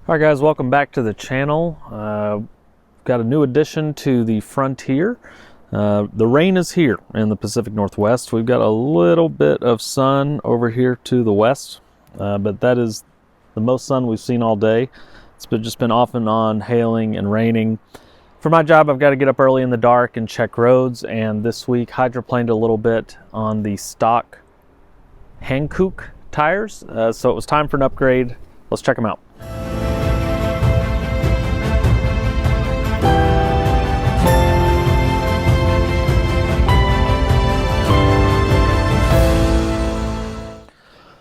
All right guys, welcome back to the channel. Got a new addition to the Frontier. The rain is here in the Pacific Northwest. We've got a little bit of sun over here to the west, but that is the most sun we've seen all day. It's just been off and on hailing and raining. For my job, I've got to get up early in the dark and check roads, and this week hydroplaned a little bit on the stock Hankook tires, so it was time for an upgrade. Let's check them out.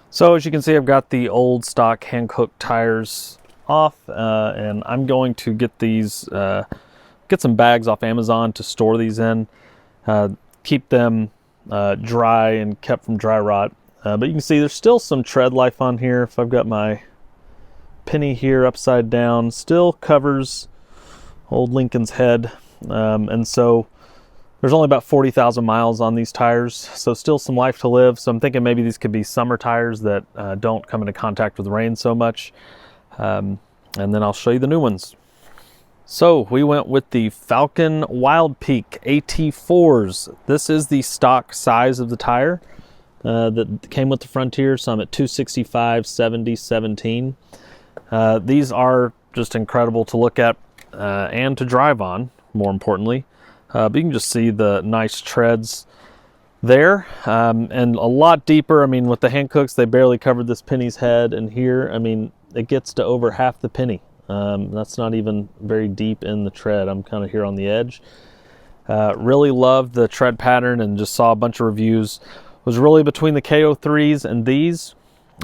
So as you can see, I've got the old stock Hankook tires off, and I'm going to get these, get some bags off Amazon to store these in, keep them dry and kept from dry rot. But you can see there's still some tread life on here. If I've got my penny here upside down, still covers old Lincoln's head, and so there's only about 40,000 miles on these tires, so still some life to live. So I'm thinking maybe these could be summer tires that don't come into contact with rain so much. And then I'll show you the new ones. So we went with the Falken Wildpeak AT4s. This is the stock size of the tire that came with the Frontier. So I'm at 265, 70, 17. These are just incredible to look at and to drive on, more importantly. But you can just see the nice treads there, and a lot deeper. I mean, with the Hankooks, they barely covered this penny's head, and here, I mean, it gets to over half the penny. That's not even very deep in the tread. I'm kind of here on the edge. Really loved the tread pattern and just saw a bunch of reviews. Was really between the KO3s and these,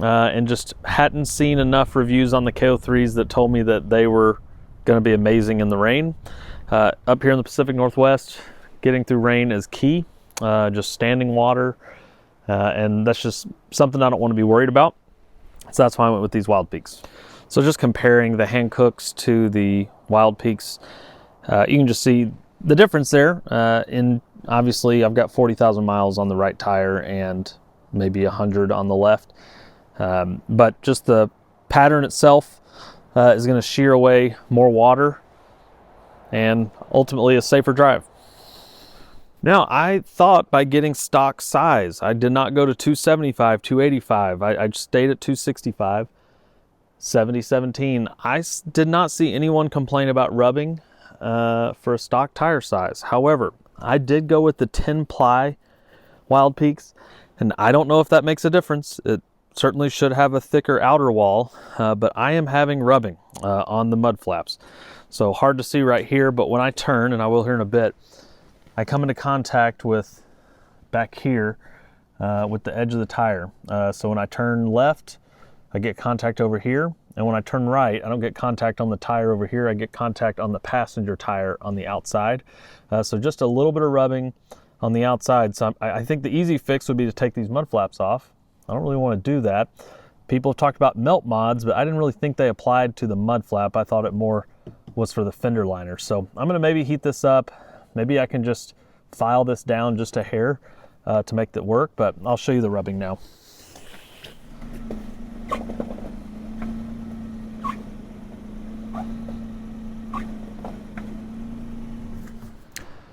and just hadn't seen enough reviews on the KO3s that told me that they were going to be amazing in the rain. Up here in the Pacific Northwest, getting through rain is key, just standing water, and that's just something I don't want to be worried about. So that's why I went with these Wildpeaks. So just comparing the Hankooks to the Wildpeaks, you can just see the difference there. Obviously, I've got 40,000 miles on the right tire and maybe 100 on the left, but just the pattern itself is going to shear away more water and ultimately a safer drive. Now, I thought by getting stock size, I did not go to 275, 285. I stayed at 265, 70, 17. I did not see anyone complain about rubbing for a stock tire size. However, I did go with the 10-ply Wildpeaks, and I don't know if that makes a difference. It certainly should have a thicker outer wall, but I am having rubbing on the mud flaps. So hard to see right here, but when I turn, and I will here in a bit, I come into contact with back here with the edge of the tire. So when I turn left, I get contact over here, and when I turn right, I don't get contact on the tire over here, I get contact on the passenger tire on the outside. So just a little bit of rubbing on the outside. So I think the easy fix would be to take these mud flaps off. I don't really want to do that. People have talked about melt mods, but I didn't really think they applied to the mud flap. I thought it more was for the fender liner. So I'm going to maybe heat this up. Maybe I can just file this down just a hair to make that work, but I'll show you the rubbing now.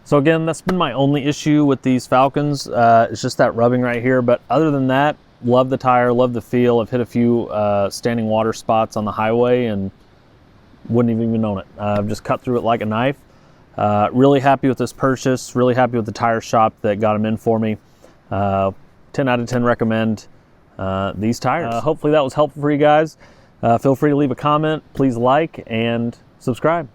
So again, that's been my only issue with these Falkens. It's just that rubbing right here, but other than that, love the tire, love the feel. I've hit a few standing water spots on the highway and wouldn't have even known it. I've just cut through it like a knife. Really happy with this purchase, really happy with the tire shop that got them in for me. 10 out of 10 recommend these tires. Hopefully that was helpful for you guys. Feel free to leave a comment, please like and subscribe.